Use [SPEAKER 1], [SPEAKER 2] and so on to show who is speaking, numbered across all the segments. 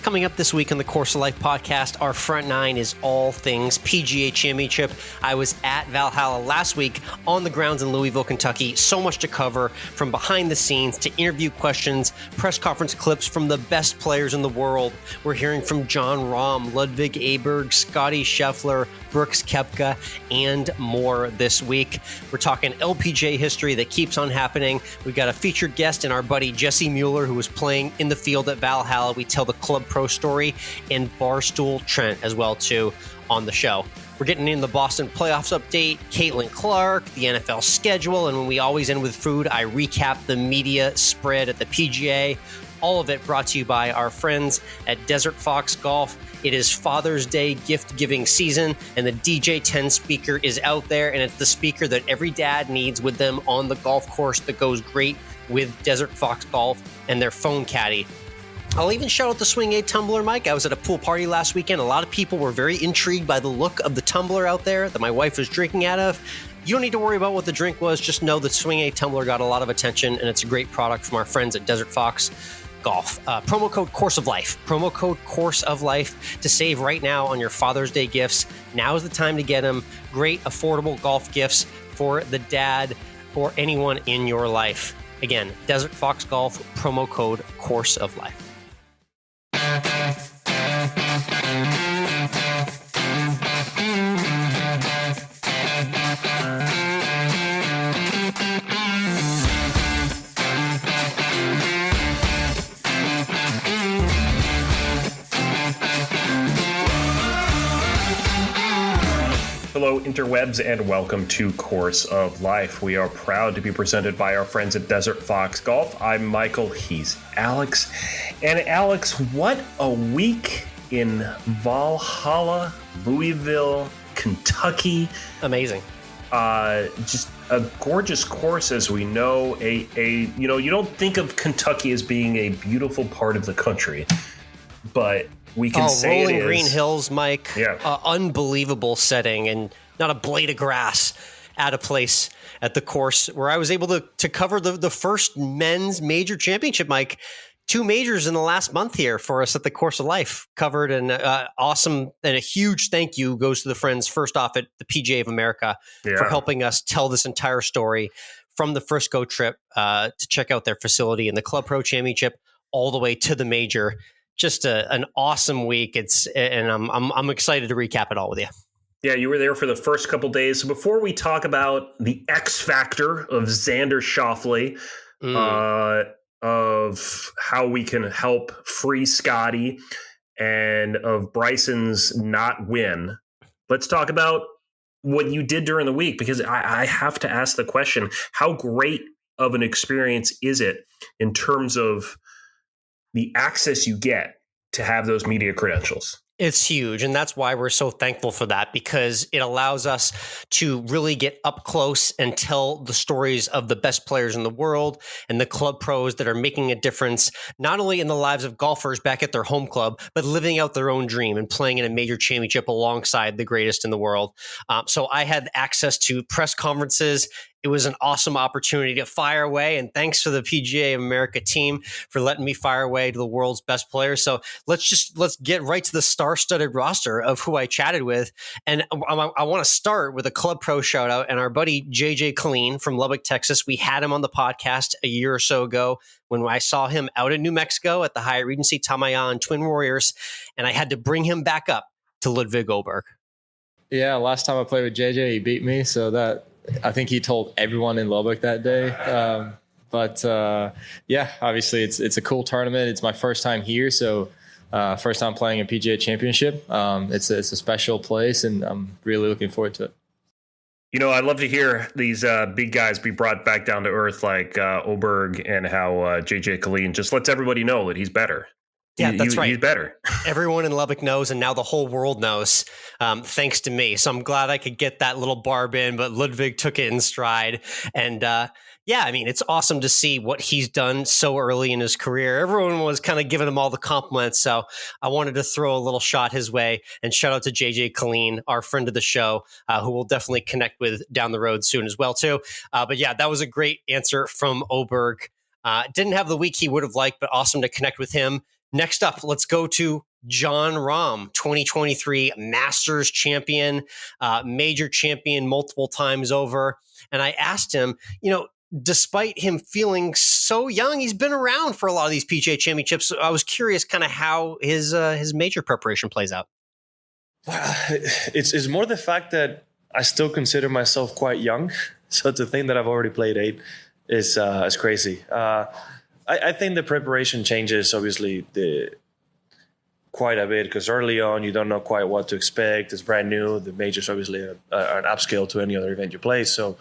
[SPEAKER 1] Coming up this week on the Course of Life podcast, our front nine is all things PGA Championship. I was at Valhalla last week on the grounds in Louisville, Kentucky. So much to cover, from behind the scenes to interview questions, press conference clips from the best players in the world. We're hearing from Jon Rahm, Ludwig Aberg, Scottie Scheffler, Brooks Koepka, and more this week. We're talking LPGA history that keeps on happening. We've got a featured guest in our buddy Jesse Mueller, who was playing in the field at Valhalla. We tell the Club Pro story, and Barstool Trent as well too on the show. We're getting in the Boston Playoffs update, Caitlin Clarks, the NFL schedule, and when we always end with food, I recap the media spread at the PGA. All of it brought to you by our friends at Desert Fox Golf. It is Father's Day gift-giving season, and the DJ-10 speaker is out there, and it's the speaker that every dad needs with them on the golf course that goes great with Desert Fox Golf and their phone caddy. I'll even shout out the Swing 8 tumbler, Mike. I was at a pool party last weekend. A lot of people were very intrigued by the look of the tumbler out there that my wife was drinking out of. You don't need to worry about what the drink was. Just know the Swing 8 tumbler got a lot of attention, and it's a great product from our friends at Desert Fox Golf. Promo code Course of Life. Promo code Course of Life to save right now on your Father's Day gifts. Now is the time to get them. Great, affordable golf gifts for the dad or anyone in your life. Again, Desert Fox Golf, promo code Course of Life.
[SPEAKER 2] Hello, interwebs, and welcome to Course of Life. We are proud to be presented by our friends at Desert Fox Golf. I'm Michael, he's Alex. And Alex, what a week in Valhalla, Louisville, Kentucky.
[SPEAKER 1] Amazing.
[SPEAKER 2] Just a gorgeous course, as we know. You don't think of Kentucky as being a beautiful part of the country, but we can say
[SPEAKER 1] rolling
[SPEAKER 2] it is.
[SPEAKER 1] Green hills, Mike.
[SPEAKER 2] Yeah.
[SPEAKER 1] Unbelievable setting, and not a blade of grass at a place at the course where I was able to cover the first men's major championship, Mike. 2 majors in the last month here for us at the Course of Life covered, and awesome, and a huge thank you goes to the friends first off at the PGA of America for helping us tell this entire story from the Frisco trip to check out their facility in the Club Pro Championship all the way to the major. Just an awesome week. And I'm excited to recap it all with you.
[SPEAKER 2] Yeah, you were there for the first couple days. So before we talk about the X factor of Xander Schauffele, of how we can help free Scottie, and of Bryson's not win, let's talk about what you did during the week, because I have to ask the question, how great of an experience is it in terms of the access you get to have those media credentials?
[SPEAKER 1] It's huge. And that's why we're so thankful for that, because it allows us to really get up close and tell the stories of the best players in the world and the club pros that are making a difference, not only in the lives of golfers back at their home club, but living out their own dream and playing in a major championship alongside the greatest in the world. So I had access to press conferences. It was an awesome opportunity to fire away, and thanks to the PGA of America team for letting me fire away to the world's best players. So let's get right to the star-studded roster of who I chatted with, and I want to start with a Club Pro shout out and our buddy JJ Killeen from Lubbock, Texas. We had him on the podcast a year or so ago when I saw him out in New Mexico at the Hyatt Regency Tamayan Twin Warriors, and I had to bring him back up to Ludwig Aberg.
[SPEAKER 3] Yeah, last time I played with JJ, he beat me, so that. I think he told everyone in Lubbock that day. Yeah, obviously it's a cool tournament. It's my first time here. So first time playing a PGA Championship. It's a special place, and I'm really looking forward to it.
[SPEAKER 2] You know, I'd love to hear these big guys be brought back down to earth like Oberg, and how JJ Killeen just lets everybody know that he's better.
[SPEAKER 1] Yeah, that's right.
[SPEAKER 2] He's better. Everyone
[SPEAKER 1] in Lubbock knows, and now the whole world knows, thanks to me. So I'm glad I could get that little barb in, but Ludwig took it in stride. And yeah, I mean, it's awesome to see what he's done so early in his career. Everyone was kind of giving him all the compliments. So I wanted to throw a little shot his way, and shout out to JJ Killeen, our friend of the show, who we'll definitely connect with down the road soon as well, too. But yeah, that was a great answer from Oberg. Didn't have the week he would have liked, but awesome to connect with him. Next up, let's go to Jon Rahm, 2023 Masters champion, major champion multiple times over. And I asked him, despite him feeling so young, he's been around for a lot of these PGA championships. So I was curious kind of how his major preparation plays out.
[SPEAKER 3] It's more the fact that I still consider myself quite young. So to think that I've already played 8 is crazy. I think the preparation changes, obviously, quite a bit, because early on you don't know quite what to expect. It's brand new. The majors obviously are an upscale to any other event you play. So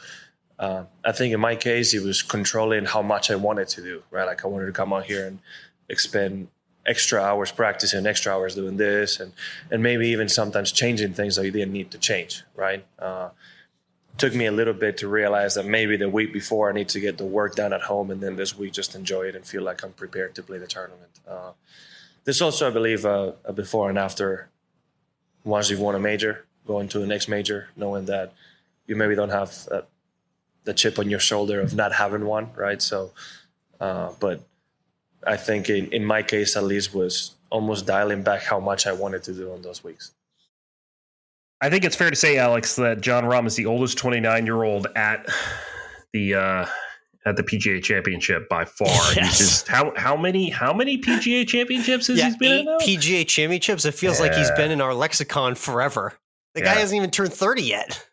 [SPEAKER 3] I think in my case, it was controlling how much I wanted to do, right? Like I wanted to come out here and expend extra hours practicing, extra hours doing this, and maybe even sometimes changing things that you didn't need to change, right? Took me a little bit to realize that maybe the week before I need to get the work done at home, and then this week just enjoy it and feel like I'm prepared to play the tournament. There's also, I believe, a before and after once you've won a major, going to the next major, knowing that you maybe don't have the chip on your shoulder of not having one, right? So, but I think in my case, at least, was almost dialing back how much I wanted to do on those weeks.
[SPEAKER 2] I think it's fair to say, Alex, that Jon Rahm is the oldest 29-year-old at the PGA Championship by far.
[SPEAKER 1] Yes.
[SPEAKER 2] He's just how many PGA Championships has he been in now?
[SPEAKER 1] PGA Championships. It feels like he's been in our lexicon forever. The guy hasn't even turned 30 yet.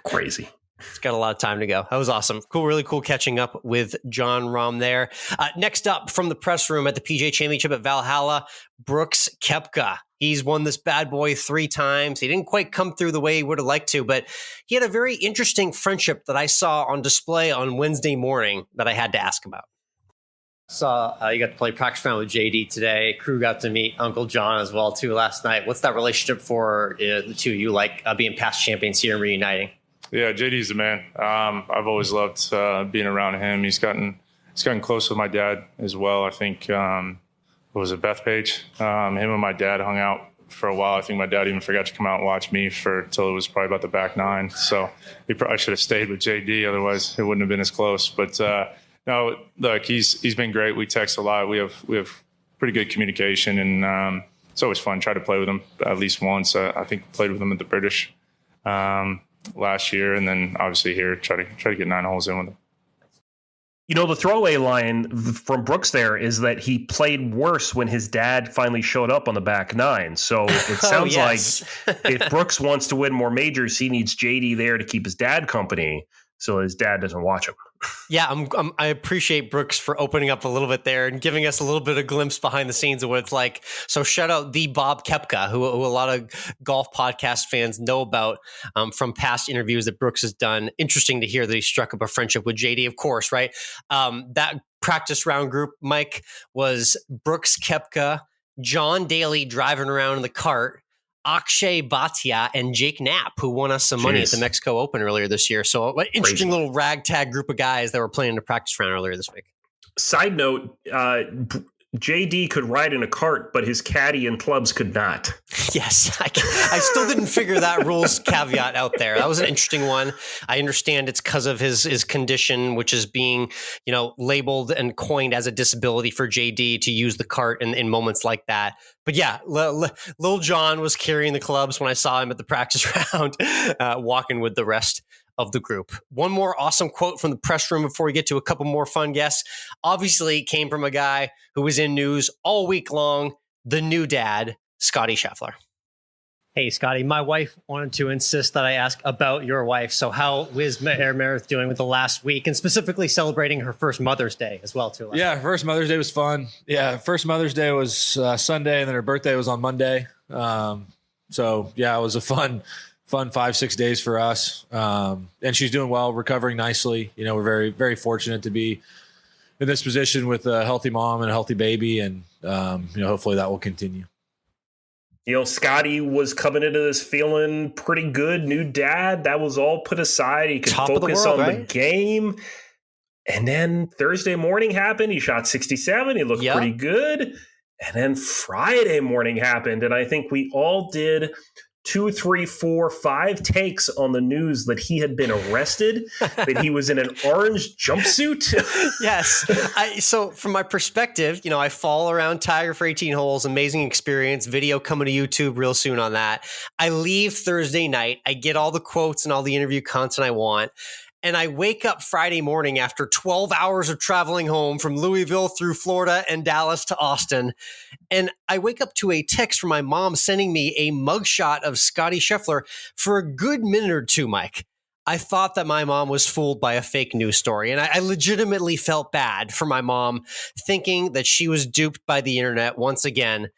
[SPEAKER 2] Crazy.
[SPEAKER 1] It's got a lot of time to go. That was awesome. Cool, really cool catching up with Jon Rahm there. Next up from the press room at the PGA Championship at Valhalla, Brooks Koepka. He's won this bad boy 3 times. He didn't quite come through the way he would have liked to, but he had a very interesting friendship that I saw on display on Wednesday morning that I had to ask about. Saw you got to play practice round with JD today. Crew got to meet Uncle John as well too last night. What's that relationship for the two of you like, being past champions here and reuniting?
[SPEAKER 4] Yeah, JD's the man. I've always loved being around him. He's gotten close with my dad as well. I think what was it, Bethpage? Him and my dad hung out for a while. I think my dad even forgot to come out and watch me till it was probably about the back 9. So he probably should have stayed with JD, otherwise it wouldn't have been as close. But no, look, he's been great. We text a lot. We have pretty good communication, and it's always fun. Try to play with him at least once. I think played with him at the British last year, and then obviously here try to get 9 holes in with him.
[SPEAKER 2] The throwaway line from Brooks there is that he played worse when his dad finally showed up on the back 9. So it sounds like if Brooks wants to win more majors, he needs JD there to keep his dad company so his dad doesn't watch him.
[SPEAKER 1] Yeah, I appreciate Brooks for opening up a little bit there and giving us a little bit of glimpse behind the scenes of what it's like. So shout out the Bob Koepka, who a lot of golf podcast fans know about from past interviews that Brooks has done. Interesting to hear that he struck up a friendship with JD, of course, right? That practice round group, Mike, was Brooks Koepka, John Daly driving around in the cart, Akshay Bhatia, and Jake Knapp, who won us some money at the Mexico Open earlier this year. So an interesting little ragtag group of guys that were playing in the practice round earlier this week.
[SPEAKER 2] Side note, JD could ride in a cart, but his caddy and clubs could not.
[SPEAKER 1] Yes, I still didn't figure that rules caveat out there. That was an interesting one. I understand it's because of his condition, which is being, labeled and coined as a disability for JD to use the cart in moments like that. But yeah, Lil John was carrying the clubs when I saw him at the practice round, walking with the rest of the group. One more awesome quote from the press room before we get to a couple more fun guests. Obviously came from a guy who was in news all week long, the new dad, Scottie Scheffler. Hey, Scottie, my wife wanted to insist that I ask about your wife. So how is Meredith doing with the last week, and specifically celebrating her first Mother's Day as well, too?
[SPEAKER 5] Yeah, first Mother's Day was fun. Yeah, first Mother's Day was Sunday, and then her birthday was on Monday. So, yeah, it was a fun 5-6 days for us. And she's doing well, recovering nicely. We're very, very fortunate to be in this position with a healthy mom and a healthy baby. And, hopefully that will continue.
[SPEAKER 2] Scottie was coming into this feeling pretty good. New dad, that was all put aside. He could focus on the game. And then Thursday morning happened. He shot 67. He looked pretty good. And then Friday morning happened. And I think we all did 2, 3, 4, 5 takes on the news that he had been arrested, that he was in an orange jumpsuit.
[SPEAKER 1] Yes. So from my perspective, I follow around Tiger for 18 holes, amazing experience, video coming to YouTube real soon on that. I leave Thursday night. I get all the quotes and all the interview content I want. And I wake up Friday morning after 12 hours of traveling home from Louisville through Florida and Dallas to Austin. And I wake up to a text from my mom sending me a mugshot of Scottie Scheffler for a good minute or two, Mike. I thought that my mom was fooled by a fake news story. And I legitimately felt bad for my mom, thinking that she was duped by the internet once again.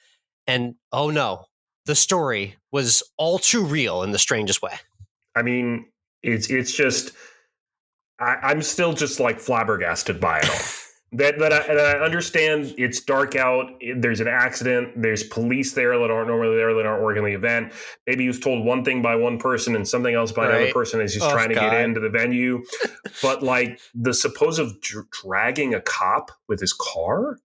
[SPEAKER 1] And oh no, the story was all too real in the strangest way.
[SPEAKER 2] I mean, it's just... I'm still just like flabbergasted by it all. that I understand it's dark out. There's an accident. There's police there that aren't normally there, that aren't working the event. Maybe he was told one thing by one person and something else by another person as he's trying to get into the venue. But like the supposed dragging a cop with his car.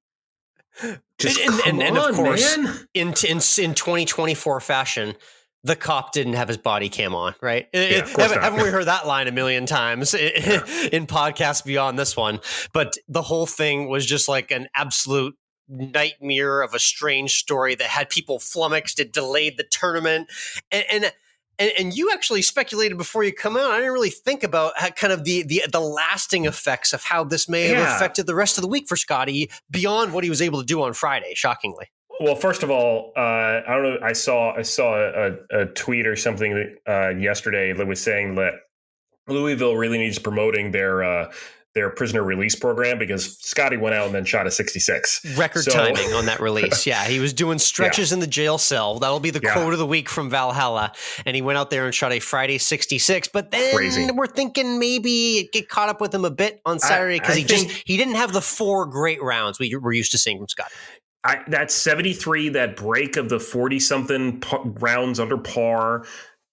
[SPEAKER 2] Just
[SPEAKER 1] and of course,
[SPEAKER 2] man.
[SPEAKER 1] in 2024 fashion, the cop didn't have his body cam on, right? Haven't we heard that line a million times in podcasts beyond this one? But the whole thing was just like an absolute nightmare of a strange story that had people flummoxed. It delayed the tournament. And you actually speculated before you come out. I didn't really think about how kind of the lasting effects of how this may have affected the rest of the week for Scottie beyond what he was able to do on Friday, shockingly.
[SPEAKER 2] Well, first of all, I don't know. I saw a tweet or something yesterday that was saying that Louisville really needs promoting their prisoner release program because Scottie went out and then shot a 66.
[SPEAKER 1] Record timing on that release. Yeah, he was doing stretches in the jail cell. That'll be the quote of the week from Valhalla. And he went out there and shot a Friday 66. But then we're thinking maybe it get caught up with him a bit on Saturday because he didn't have the 4 great rounds we're used to seeing from Scottie.
[SPEAKER 2] That 73, that break of the 40-something rounds under par,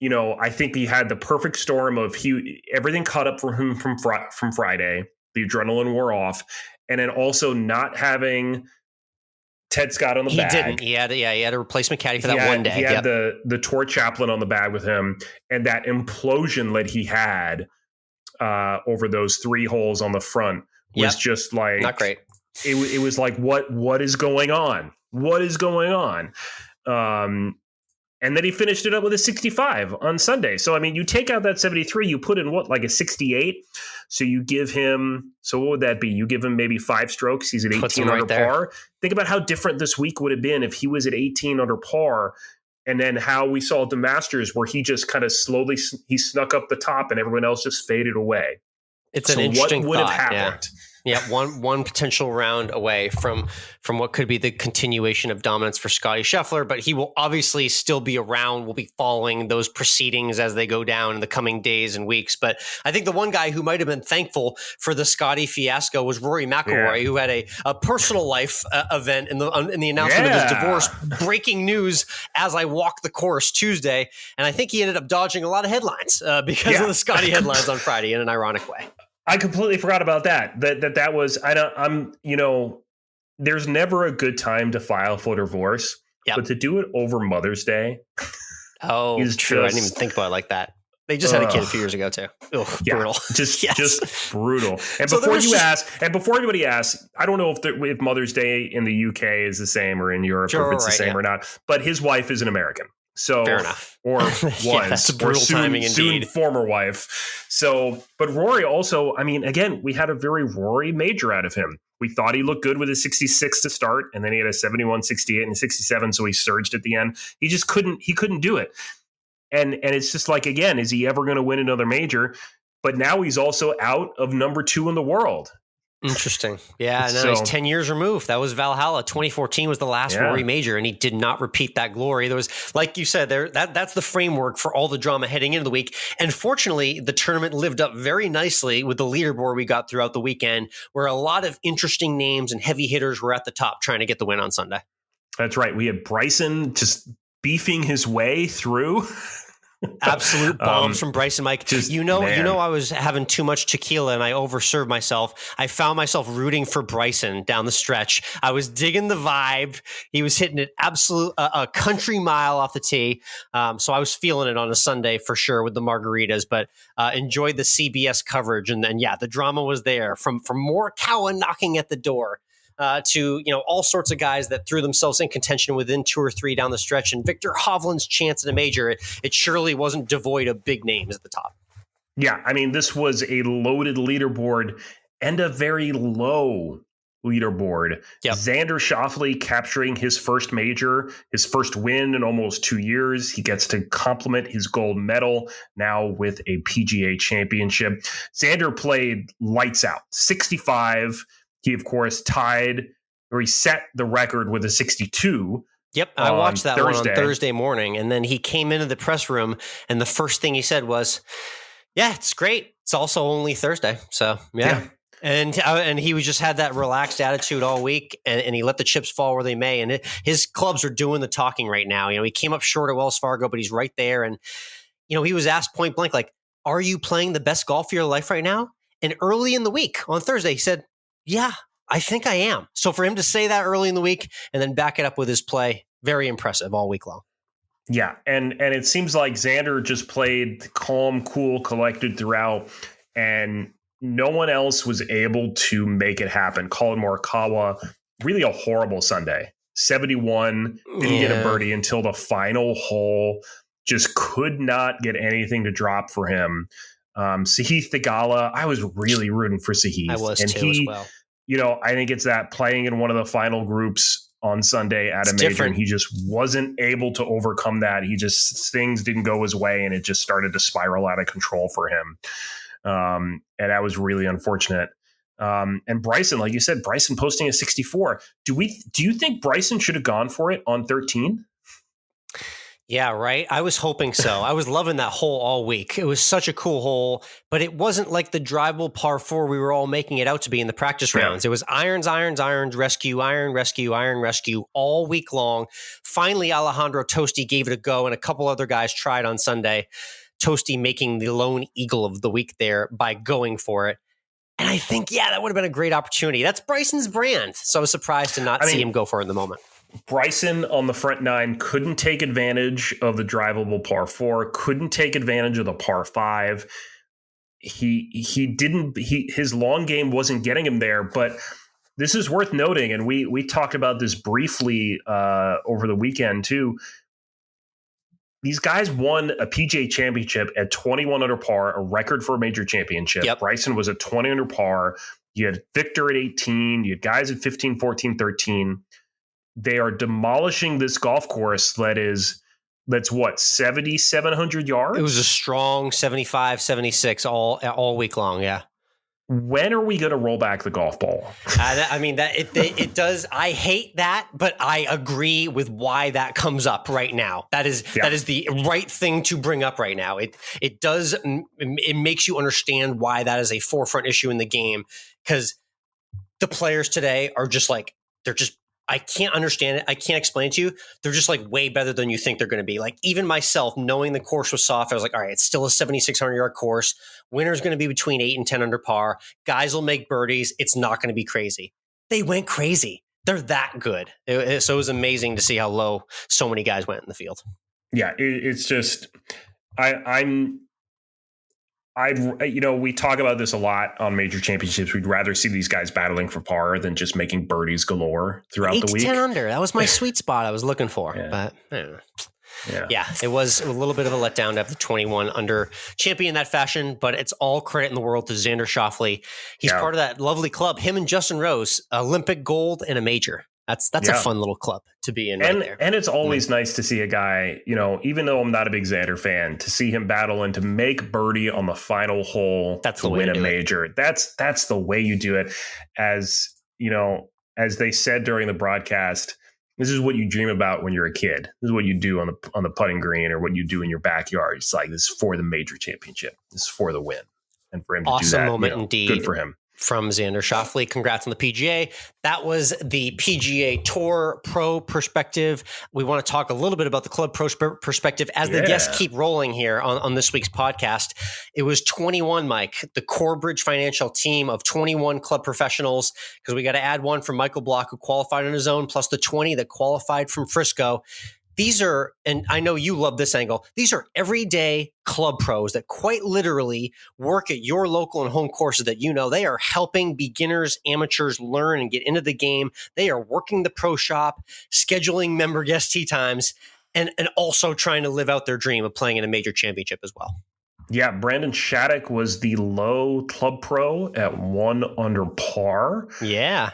[SPEAKER 2] I think he had the perfect storm of everything caught up for him from Friday. The adrenaline wore off. And then also not having Ted Scott on the bag.
[SPEAKER 1] He didn't. He had a replacement caddy for that one day.
[SPEAKER 2] He had the tour chaplain on the bag with him. And that implosion that he had over those 3 holes on the front was just like...
[SPEAKER 1] Not great.
[SPEAKER 2] It was like, what is going on? What is going on? And then he finished it up with a 65 on Sunday. So, I mean, you take out that 73, you put in like a 68. So you give him, so what would that be? You give him maybe 5 strokes. He's at 18 under par. Think about how different this week would have been if he was at 18 under par. And then how we saw at the Masters where he just kind of slowly, he snuck up the top and everyone else just faded away.
[SPEAKER 1] It's an interesting
[SPEAKER 2] what would
[SPEAKER 1] thought.
[SPEAKER 2] have happened?
[SPEAKER 1] Yeah, one potential round away from what could be the continuation of dominance for Scottie Scheffler, but he will obviously still be around. We'll be following those proceedings as they go down in the coming days and weeks. But I think the one guy who might have been thankful for the Scottie fiasco was Rory McIlroy, who had a personal life event in the announcement of his divorce. Breaking news as I walked the course Tuesday, and I think he ended up dodging a lot of headlines because of the Scottie headlines on Friday in an ironic way.
[SPEAKER 2] I completely forgot about that. That was there's never a good time to file for divorce, but to do it over Mother's Day.
[SPEAKER 1] Oh, is true. I didn't even think about it like that. They just had a kid a few years ago too. Ugh, brutal.
[SPEAKER 2] Just brutal. And so before anybody asks, I don't know if Mother's Day in the UK is the same or in Europe, if it's the same or not. But his wife is an American. So,
[SPEAKER 1] fair enough.
[SPEAKER 2] Or was,
[SPEAKER 1] that's a brutal timing indeed.
[SPEAKER 2] Soon former wife. So, but Rory also, I mean, again, we had a very Rory major out of him. We thought he looked good with his 66 to start, and then he had a 71, 68, and 67, so he surged at the end. He just couldn't do it. And it's just like, again, is he ever going to win another major? But now he's also out of number 2 in the world.
[SPEAKER 1] Interesting. Yeah, no, he's 10 years removed. That was Valhalla. 2014 was the last Rory major, and he did not repeat that glory. There was, like you said, that's the framework for all the drama heading into the week. And fortunately, the tournament lived up very nicely with the leaderboard we got throughout the weekend, where a lot of interesting names and heavy hitters were at the top trying to get the win on Sunday.
[SPEAKER 2] That's right. We had Bryson just beefing his way through
[SPEAKER 1] Absolute bombs from Bryson. Mike, you know, I was having too much tequila and I overserved myself. I found myself rooting for Bryson down the stretch. I was digging the vibe. He was hitting it a country mile off the tee. So I was feeling it on a Sunday for sure with the margaritas, but enjoyed the CBS coverage. And then, the drama was there from Morikawa knocking at the door. To all sorts of guys that threw themselves in contention within 2 or 3 down the stretch, and Victor Hovland's chance at a major. It surely wasn't devoid of big names at the top.
[SPEAKER 2] Yeah, I mean, this was a loaded leaderboard and a very low leaderboard. Yep. Xander Schauffele capturing his first major, his first win in almost 2 years. He gets to complement his gold medal now with a PGA Championship. Xander played lights out, 65. He, of course, he set the record with a 62.
[SPEAKER 1] Yep, I watched that one on Thursday morning, and then he came into the press room, and the first thing he said was, "Yeah, it's great. It's also only Thursday." So, yeah. And he just had that relaxed attitude all week, and he let the chips fall where they may. And his clubs are doing the talking right now. He came up short at Wells Fargo, but he's right there. And, he was asked point blank, like, "Are you playing the best golf of your life right now?" And early in the week on Thursday, he said, "Yeah, I think I am." So for him to say that early in the week and then back it up with his play, very impressive all week long.
[SPEAKER 2] Yeah, and it seems like Xander just played calm, cool, collected throughout, and no one else was able to make it happen. Colin Morikawa, really a horrible Sunday. 71, didn't get a birdie until the final hole, just could not get anything to drop for him. Sahith Theegala, I was really rooting for Sahith.
[SPEAKER 1] I was too as well.
[SPEAKER 2] I think it's that playing in one of the final groups on Sunday at a major, different. And he just wasn't able to overcome that. Things didn't go his way, and it just started to spiral out of control for him. And that was really unfortunate. And Bryson, like you said, Bryson posting a 64. Do you think Bryson should have gone for it on 13?
[SPEAKER 1] Yeah, right. I was hoping so. I was loving that hole all week. It was such a cool hole, but it wasn't like the drivable par 4 we were all making it out to be in the practice rounds. It was irons, rescue, iron, rescue all week long. Finally, Alejandro Tosti gave it a go, and a couple other guys tried on Sunday. Tosti making the lone eagle of the week there by going for it. And I think, that would have been a great opportunity. That's Bryson's brand. So I was surprised to not see him go for it in the moment.
[SPEAKER 2] Bryson on the front 9 couldn't take advantage of the drivable par 4, couldn't take advantage of the par 5. His long game wasn't getting him there, but this is worth noting. And we talked about this briefly over the weekend too. These guys won a PGA Championship at 21 under par, a record for a major championship. Yep. Bryson was at 20 under par. You had Victor at 18. You had guys at 15, 14, 13. They are demolishing this golf course that's what, 7,700 yards?
[SPEAKER 1] It was a strong 75, 76 all week long, yeah.
[SPEAKER 2] When are we going to roll back the golf ball?
[SPEAKER 1] It does. I hate that, but I agree with why that comes up right now. That is the right thing to bring up right now. It does. It makes you understand why that is a forefront issue in the game, because the players today are just like, I can't understand it. I can't explain it to you. They're just like way better than you think they're going to be. Like even myself, knowing the course was soft, I was like, all right, it's still a 7,600 yard course. Winner's going to be between 8 and 10 under par. Guys will make birdies. It's not going to be crazy. They went crazy. They're that good. So it was amazing to see how low so many guys went in the field.
[SPEAKER 2] Yeah, it's just, we talk about this a lot on major championships. We'd rather see these guys battling for par than just making birdies galore throughout the week.
[SPEAKER 1] 8 to 10 under. That was my sweet spot I was looking for.
[SPEAKER 2] Yeah.
[SPEAKER 1] But I don't know. Yeah, it was a little bit of a letdown to have the 21 under champion in that fashion, but it's all credit in the world to Xander Schauffele. He's part of that lovely club. Him and Justin Rose, Olympic gold and a major. That's a fun little club to be in right there.
[SPEAKER 2] And it's always nice to see a guy, even though I'm not a big Xander fan, to see him battle and to make birdie on the final hole to win a major. That's the way you do it. As they said during the broadcast, this is what you dream about when you're a kid. This is what you do on the putting green, or what you do in your backyard. It's like, this is for the major championship. This is for the win. And for him to do that,
[SPEAKER 1] moment indeed.
[SPEAKER 2] Good for him.
[SPEAKER 1] from Xander Schauffele. Congrats on the PGA. That was the PGA Tour Pro perspective. We want to talk a little bit about the Club Pro perspective as the guests keep rolling here on this week's podcast. It was 21, Mike, the Corebridge Financial team of 21 club professionals, because we got to add one from Michael Block, who qualified on his own, plus the 20 that qualified from Frisco. These are, and I know you love this angle, these are everyday club pros that quite literally work at your local and home courses that you know. They are helping beginners, amateurs learn and get into the game. They are working the pro shop, scheduling member guest tee times, and also trying to live out their dream of playing in a major championship as well.
[SPEAKER 2] Yeah, Brandon Shattuck was the low club pro at 1 under par.
[SPEAKER 1] Yeah.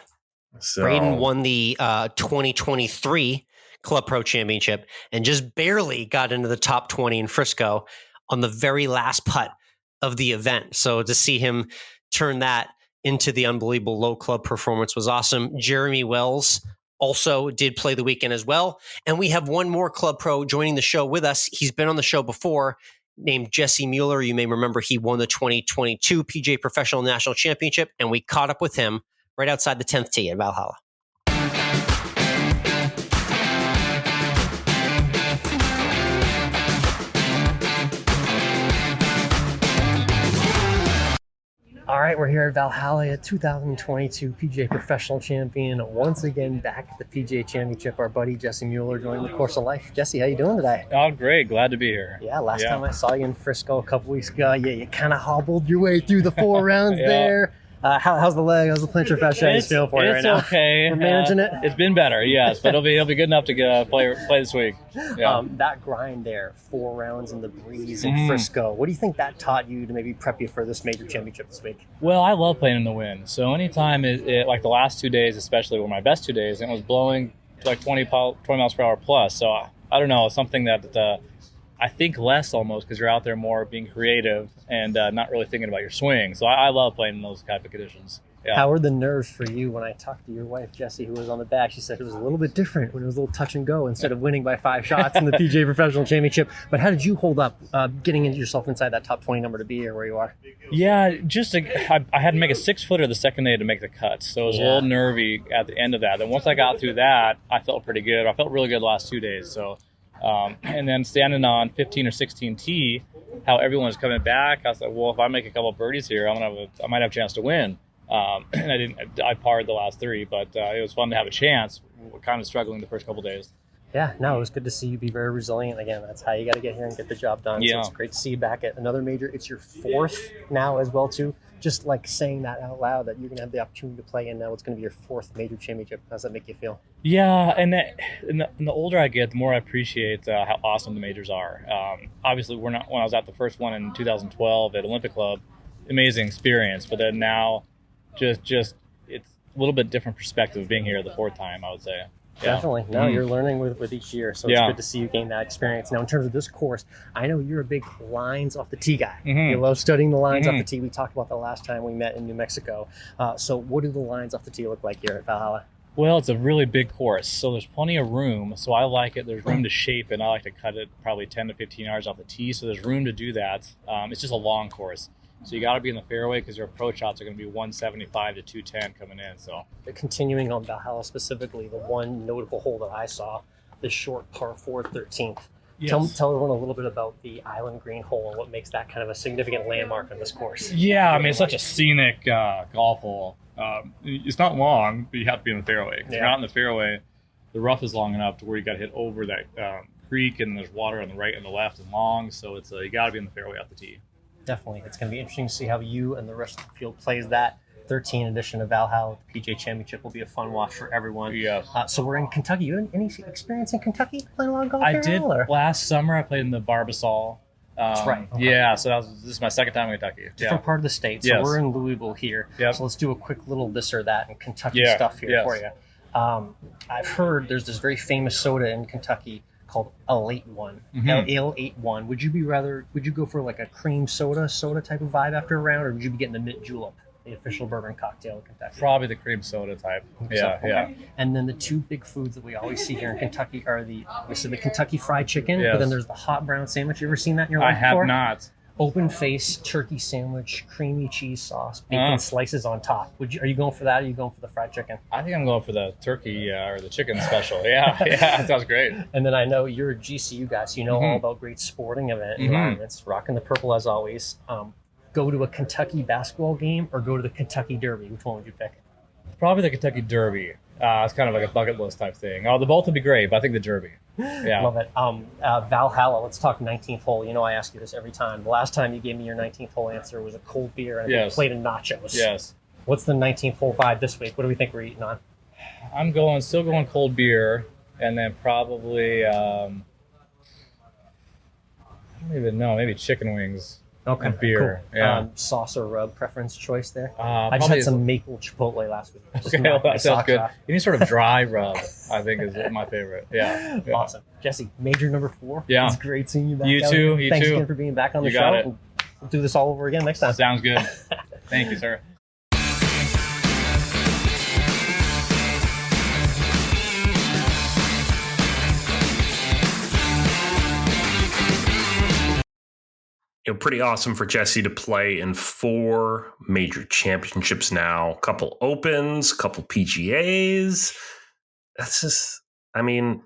[SPEAKER 2] So
[SPEAKER 1] Braden won the 2023 Club Pro Championship and just barely got into the top 20 in Frisco on the very last putt of the event. So to see him turn that into the unbelievable low club performance was awesome. Jeremy Wells also did play the weekend as well. And we have one more Club Pro joining the show with us. He's been on the show before, named Jesse Mueller. You may remember he won the 2022 PGA Professional National Championship, and we caught up with him right outside the 10th tee at Valhalla. All right, we're here at Valhalla, 2022 PGA Professional Champion. Once again, back at the PGA Championship, our buddy Jesse Mueller joining the Course of Life. Jesse, how you doing today?
[SPEAKER 6] Oh, great. Glad to be here.
[SPEAKER 1] Yeah, last time I saw you in Frisco a couple weeks ago, you kind of hobbled your way through the 4 rounds there. How's the leg? How's the plantar fascia? How's feel for you right now?
[SPEAKER 6] It's okay.
[SPEAKER 1] We're managing it.
[SPEAKER 6] It's been better, yes, but it'll be good enough to play this week. Yeah.
[SPEAKER 1] That grind there, 4 rounds in the breeze in Frisco. What do you think that taught you to maybe prep you for this major championship this week?
[SPEAKER 6] Well, I love playing in the wind. So anytime it like the last 2 days, especially were my best 2 days, and it was blowing to like 20 miles per hour plus. So I don't know, something that I think less almost, because you're out there more being creative and not really thinking about your swing. So I love playing in those type of conditions. Yeah.
[SPEAKER 1] How were the nerves for you when I talked to your wife, Jessie, who was on the back? She said it was a little bit different when it was a little touch and go instead of winning by 5 shots in the PGA Professional Championship. But how did you hold up getting yourself inside that top 20 number to be here where you are?
[SPEAKER 6] Yeah, I had to make a 6-footer the second day to make the cut. So it was a little nervy at the end of that. And once I got through that, I felt pretty good. I felt really good the last 2 days. So, and then standing on 15 or 16 tee, how everyone was coming back, I was like, well, if I make a couple of birdies here, I might have a chance to win. And I parred the last 3, but it was fun to have a chance. We're kind of struggling the first couple of days.
[SPEAKER 1] Yeah, no, it was good to see you be very resilient. Again, that's how you got to get here and get the job done.
[SPEAKER 6] Yeah.
[SPEAKER 1] So it's great to see you back at another major. It's your 4th now as well, too. Just like saying that out loud, that you're going to have the opportunity to play in now. It's going to be your 4th major championship. How does that make you feel?
[SPEAKER 6] Yeah, and the older I get, the more I appreciate how awesome the majors are. Obviously, when I was at the first one in 2012 at Olympic Club, amazing experience. But then now, just it's a little bit different perspective of being here the 4th time, I would say. Yeah.
[SPEAKER 1] Definitely. No, you're learning with each year, so it's good to see you gain that experience. Now, in terms of this course, I know you're a big lines off the tee guy. You love studying the lines off the tee. We talked about that last time we met in New Mexico. So what do the lines off the tee look like here at Valhalla?
[SPEAKER 6] Well, it's a really big course, so there's plenty of room. So I like it. There's room to shape it. I like to cut it probably 10 to 15 yards off the tee, so there's room to do that. It's just a long course. So you got to be in the fairway because your approach shots are going to be 175 to 210 coming in. So
[SPEAKER 1] continuing on Valhalla specifically, the one notable hole that I saw, the short par 4 13th. Yes. Tell everyone a little bit about the Island Green hole and what makes that kind of a significant landmark on this course.
[SPEAKER 6] Yeah, I mean, it's such a scenic golf hole. It's not long, but you have to be in the fairway. If you're not in the fairway, the rough is long enough to where you got to hit over that creek, and there's water on the right and the left and long. So it's you got to be in the fairway off the tee.
[SPEAKER 1] Definitely. It's going to be interesting to see how you and the rest of the field plays that. 13th edition of Valhalla, the PGA Championship, will be a fun watch for everyone.
[SPEAKER 6] Yeah.
[SPEAKER 1] So we're in Kentucky. You have any experience in Kentucky playing a lot of golf?
[SPEAKER 6] I did last summer. I played in the Barbasol.
[SPEAKER 1] That's right. Okay.
[SPEAKER 6] Yeah, so this is my second time in Kentucky.
[SPEAKER 1] Different part of the state. So we're in Louisville here. Yep. So let's do a quick little this or that and Kentucky stuff here for you. I've heard there's this very famous soda in Kentucky called Ale-81. Ale-81. Would you go for like a cream soda type of vibe after a round, or would you be getting the mint julep, the official bourbon cocktail of Kentucky?
[SPEAKER 6] Probably the cream soda type. Yeah.
[SPEAKER 1] And then the 2 big foods that we always see here in Kentucky are obviously the Kentucky Fried Chicken, but then there's the hot brown sandwich. You ever seen that in your life before?
[SPEAKER 6] I have not.
[SPEAKER 1] Open face turkey sandwich, creamy cheese sauce, bacon slices on top. Are you going for that? Or are you going for the fried chicken?
[SPEAKER 6] I think I'm going for the turkey or the chicken special. Yeah, that sounds great.
[SPEAKER 1] And then I know you're a GCU guy, so you know all about great sporting environments. Rocking the purple as always. Go to a Kentucky basketball game or go to the Kentucky Derby. Which one would you pick?
[SPEAKER 6] Probably the Kentucky Derby. It's kind of like a bucket list type thing. Oh, the both would be great, but I think the Derby. Yeah.
[SPEAKER 1] Love it. Valhalla, let's talk 19th hole. You know I ask you this every time. The last time you gave me your 19th hole answer was a cold beer and a plate of nachos.
[SPEAKER 6] Yes.
[SPEAKER 1] What's the 19th hole vibe this week? What do we think we're eating on?
[SPEAKER 6] I'm still going cold beer, and then probably, I don't even know, maybe chicken wings.
[SPEAKER 1] Okay,
[SPEAKER 6] and beer.
[SPEAKER 1] Cool.
[SPEAKER 6] Yeah.
[SPEAKER 1] Sauce or rub preference choice there?
[SPEAKER 6] I
[SPEAKER 1] just had some maple chipotle last week.
[SPEAKER 6] Okay, well, that sounds good. Any sort of dry rub, I think, is my favorite. Yeah.
[SPEAKER 1] Awesome. Jesse, major number 4.
[SPEAKER 6] Yeah.
[SPEAKER 1] It's great seeing you back.
[SPEAKER 6] You too.
[SPEAKER 1] Thanks again for being back on the show.
[SPEAKER 6] It.
[SPEAKER 1] We'll do this all over again next time.
[SPEAKER 6] Sounds good. Thank you, sir.
[SPEAKER 2] Pretty awesome for Jesse to play in 4 major championships now, a couple Opens, a couple PGAs. That's just, I mean,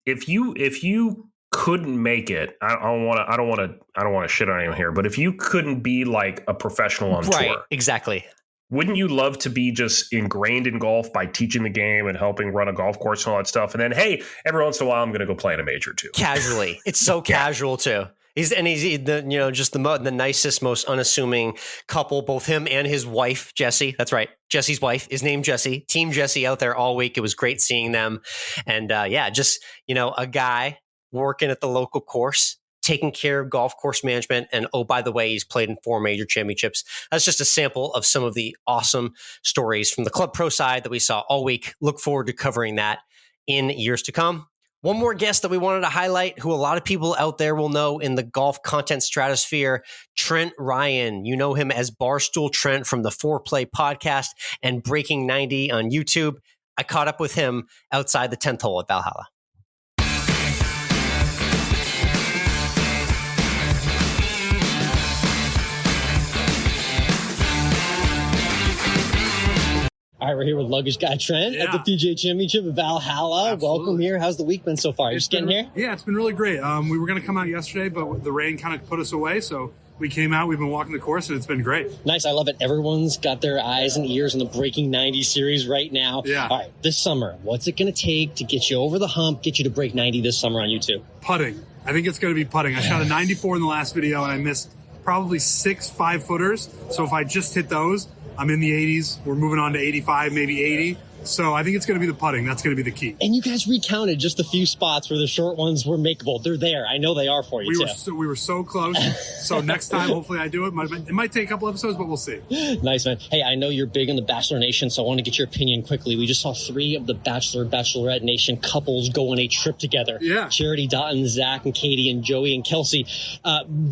[SPEAKER 2] if you couldn't make it, I don't want to shit on anyone here, but if you couldn't be like a professional on tour,
[SPEAKER 1] exactly.
[SPEAKER 2] Wouldn't you love to be just ingrained in golf by teaching the game and helping run a golf course and all that stuff? And then, hey, every once in a while, I'm going to go play in a major too.
[SPEAKER 1] Casually, it's so casual too. He's the just the nicest, most unassuming couple. Both him and his wife, Jessie. That's right, Jesse's wife is named Jessie. Team Jessie out there all week. It was great seeing them, and just a guy working at the local course, taking care of golf course management. And oh, by the way, he's played in 4 major championships. That's just a sample of some of the awesome stories from the Club Pro side that we saw all week. Look forward to covering that in years to come. One more guest that we wanted to highlight, who a lot of people out there will know in the golf content stratosphere, Trent Ryan. You know him as Barstool Trent from the 4Play podcast and Breaking 90 on YouTube. I caught up with him outside the 10th hole at Valhalla. All right, we're here with Luggage Guy Trent at the PGA Championship at Valhalla. Absolutely. Welcome here. How's the week been so far? You just getting here?
[SPEAKER 7] Yeah, it's been really great. We were going to come out yesterday, but the rain kind of put us away. So we came out. We've been walking the course, and it's been great.
[SPEAKER 1] Nice. I love it. Everyone's got their eyes and ears on the Breaking 90 series right now.
[SPEAKER 7] Yeah.
[SPEAKER 1] All right, this summer, what's it going to take to get you over the hump, get you to break 90 this summer on YouTube?
[SPEAKER 7] Putting. I think it's going to be putting. I shot a 94 in the last video, and I missed probably 6 5-footers. So if I just hit those, I'm in the 80s. We're moving on to 85, maybe 80. So I think it's going to be the putting. That's going to be the key.
[SPEAKER 1] And you guys recounted just a few spots where the short ones were makeable. They're there. I know they are for you,
[SPEAKER 7] we were so close. So next time, hopefully I do it. It might take a couple episodes, but we'll see.
[SPEAKER 1] Nice, man. Hey, I know you're big in the Bachelor Nation, so I want to get your opinion quickly. We just saw 3 of the Bachelor, Bachelorette Nation couples go on a trip together.
[SPEAKER 7] Yeah.
[SPEAKER 1] Charity Dotton, Zach and Katie, and Joey and Kelsey.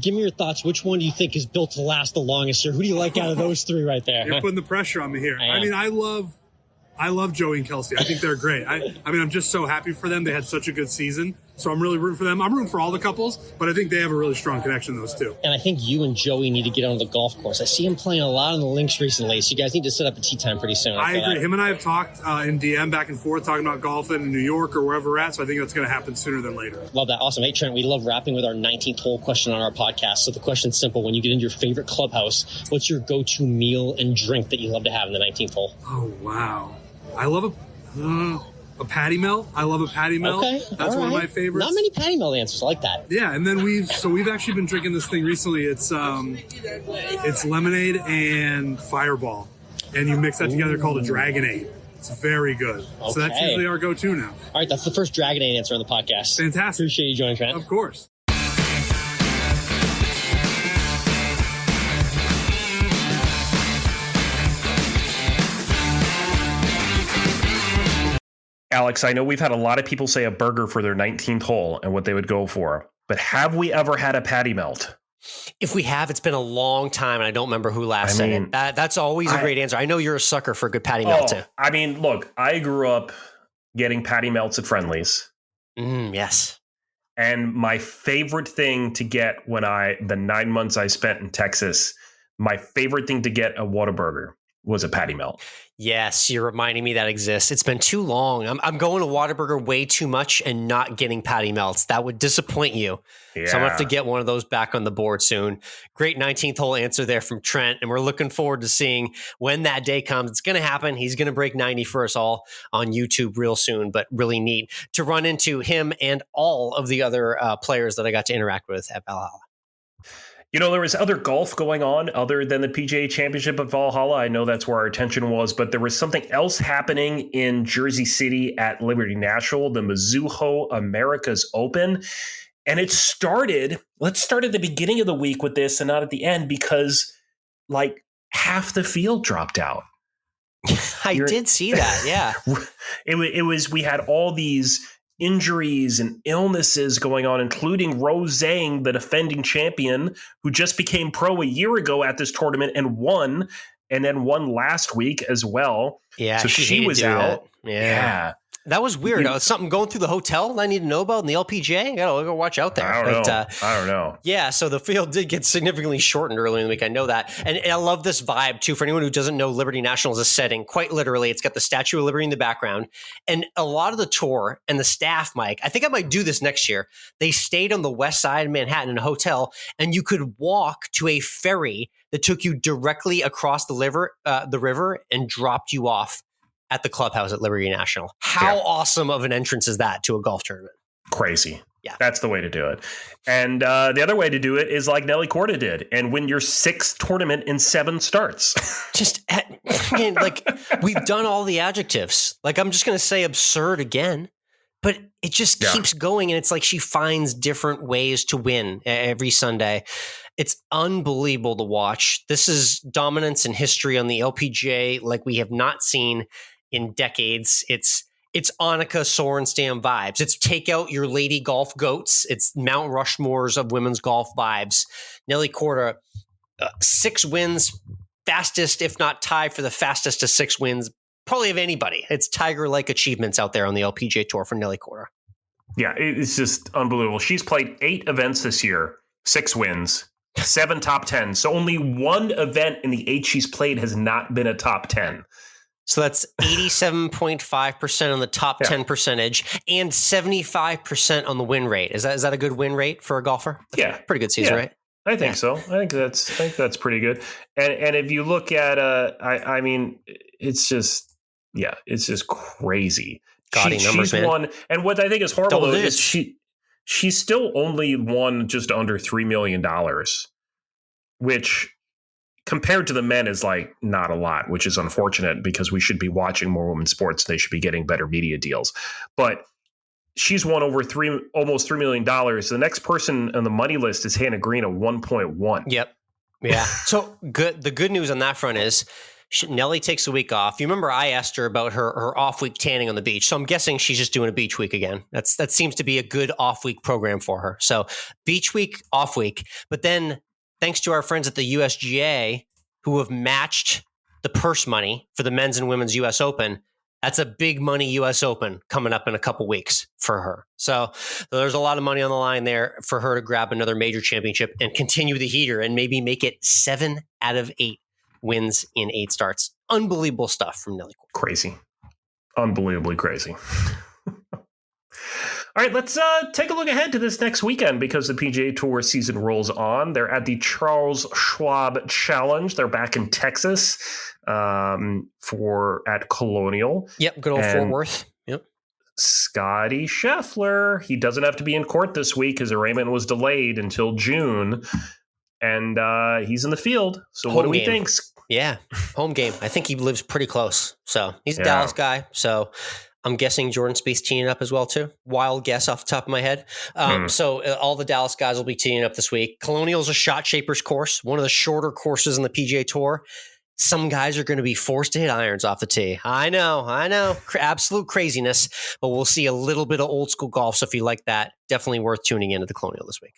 [SPEAKER 1] Give me your thoughts. Which one do you think is built to last the longest, or who do you like out of those 3 right there?
[SPEAKER 7] You're putting the pressure on me here. I mean, I love Joey and Kelsey. I think they're great. I mean, I'm just so happy for them. They had such a good season. So I'm really rooting for them. I'm rooting for all the couples, but I think they have a really strong connection, those 2.
[SPEAKER 1] And I think you and Joey need to get on the golf course. I see him playing a lot on the links recently, so you guys need to set up a tee time pretty soon.
[SPEAKER 7] I agree. Him and I have talked in DM back and forth, talking about golfing in New York or wherever we're at, so I think that's going to happen sooner than later.
[SPEAKER 1] Love that. Awesome. Hey, Trent, we love wrapping with our 19th hole question on our podcast. So the question's simple. When you get into your favorite clubhouse, what's your go-to meal and drink that you love to have in the 19th hole?
[SPEAKER 7] Oh, wow. I love a patty melt. I love a patty melt.
[SPEAKER 1] Okay,
[SPEAKER 7] that's one of my favorites.
[SPEAKER 1] Not many patty melt answers. I like that.
[SPEAKER 7] Yeah, and then we've actually been drinking this thing recently. It's lemonade and Fireball, and you mix that together called a Dragonade. It's very good. Okay. So that's usually our go-to now.
[SPEAKER 1] All right, that's the first Dragonade answer on the podcast.
[SPEAKER 7] Fantastic.
[SPEAKER 1] Appreciate you joining, Trent.
[SPEAKER 7] Of course.
[SPEAKER 2] Alex, I know we've had a lot of people say a burger for their 19th hole and what they would go for, but have we ever had a patty melt?
[SPEAKER 1] If we have, it's been a long time, and I don't remember who last said it. That's always a great answer. I know you're a sucker for a good patty melt, too.
[SPEAKER 2] I mean, look, I grew up getting patty melts at Friendly's.
[SPEAKER 1] Yes.
[SPEAKER 2] And my favorite thing to get the 9 months I spent in Texas, my favorite thing to get at Whataburger was a patty melt.
[SPEAKER 1] Yes, you're reminding me that exists. It's been too long. I'm going to Whataburger way too much and not getting patty melts. That would disappoint you.
[SPEAKER 2] Yeah.
[SPEAKER 1] So I'm going to have to get one of those back on the board soon. Great 19th hole answer there from Trent. And we're looking forward to seeing when that day comes. It's going to happen. He's going to break 90 for us all on YouTube real soon, but really neat to run into him and all of the other players that I got to interact with at Valhalla.
[SPEAKER 2] There was other golf going on other than the PGA Championship at Valhalla. I know that's where our attention was, but there was something else happening in Jersey City at Liberty National, the Mizuho Americas Open. And let's start at the beginning of the week with this and not at the end, because like half the field dropped out.
[SPEAKER 1] I did see that. Yeah.
[SPEAKER 2] We had all these injuries and illnesses going on, including Rose Zhang, the defending champion, who just became pro a year ago at this tournament and won last week as well.
[SPEAKER 1] Yeah,
[SPEAKER 2] so she was out.
[SPEAKER 1] Yeah. That was weird. Something going through the hotel that I need to know about in the LPGA? I gotta go watch out there.
[SPEAKER 2] I don't know.
[SPEAKER 1] Yeah, so the field did get significantly shortened early in the week. I know that. And I love this vibe, too. For anyone who doesn't know, Liberty National is a setting. Quite literally, it's got the Statue of Liberty in the background. And a lot of the tour and the staff, Mike, I think I might do this next year. They stayed on the west side of Manhattan in a hotel, and you could walk to a ferry that took you directly across the river and dropped you off at the clubhouse at Liberty National. How awesome of an entrance is that to a golf tournament?
[SPEAKER 2] Crazy.
[SPEAKER 1] Yeah.
[SPEAKER 2] That's the way to do it. And the other way to do it is like Nelly Korda did and win your 6th tournament in 7 starts.
[SPEAKER 1] We've done all the adjectives. Like, I'm just going to say absurd again, but it just keeps going. And it's like she finds different ways to win every Sunday. It's unbelievable to watch. This is dominance in history on the LPGA like we have not seen in decades. It's Annika Sorenstam vibes. It's take out your lady golf goats. It's Mount Rushmores of women's golf vibes. Nelly Korda, 6 wins, fastest, if not tied for the fastest to 6 wins, probably of anybody. It's Tiger-like achievements out there on the LPGA Tour for Nelly Korda.
[SPEAKER 2] Yeah, it's just unbelievable. She's played 8 events this year, 6 wins, 7 top 10. So only one event in the 8 she's played has not been a top 10.
[SPEAKER 1] So that's 87.5% on the top 10 percentage and 75% on the win rate. Is that a good win rate for a golfer? That's a pretty good season, right?
[SPEAKER 2] I think so. I think that's pretty good. And if you look at I mean, it's just crazy.
[SPEAKER 1] Gaudy numbers,
[SPEAKER 2] she's
[SPEAKER 1] man.
[SPEAKER 2] won, and what I think is horrible is she still only won just under $3 million, which compared to the men is like not a lot, which is unfortunate because we should be watching more women's sports. They should be getting better media deals. But she's won over almost $3 million. The next person on the money list is Hannah Green at 1.1.
[SPEAKER 1] Yep. Yeah. So good. The good news on that front is Nelly takes a week off. You remember I asked her about her off week tanning on the beach. So I'm guessing she's just doing a beach week again. That seems to be a good off week program for her. So beach week, off week. But then thanks to our friends at the USGA who have matched the purse money for the men's and women's US Open, that's a big money US Open coming up in a couple weeks for her. So there's a lot of money on the line there for her to grab another major championship and continue the heater and maybe make it 7 out of 8 wins in 8 starts. Unbelievable stuff from Nelly Korda.
[SPEAKER 2] Crazy. Unbelievably crazy. All right, let's take a look ahead to this next weekend because the PGA Tour season rolls on. They're at the Charles Schwab Challenge. They're back in Texas at Colonial.
[SPEAKER 1] Yep, good old Fort Worth. Yep.
[SPEAKER 2] Scottie Scheffler, he doesn't have to be in court this week. His arraignment was delayed until June, and he's in the field. So what do we think?
[SPEAKER 1] Yeah, home game. I think he lives pretty close. So he's a Dallas guy. So I'm guessing Jordan Spieth's teeing up as well, too. Wild guess off the top of my head. So all the Dallas guys will be teeing up this week. Colonial's a shot shapers course, one of the shorter courses in the PGA Tour. Some guys are going to be forced to hit irons off the tee. I know. Absolute craziness. But we'll see a little bit of old school golf. So if you like that, definitely worth tuning into the Colonial this week.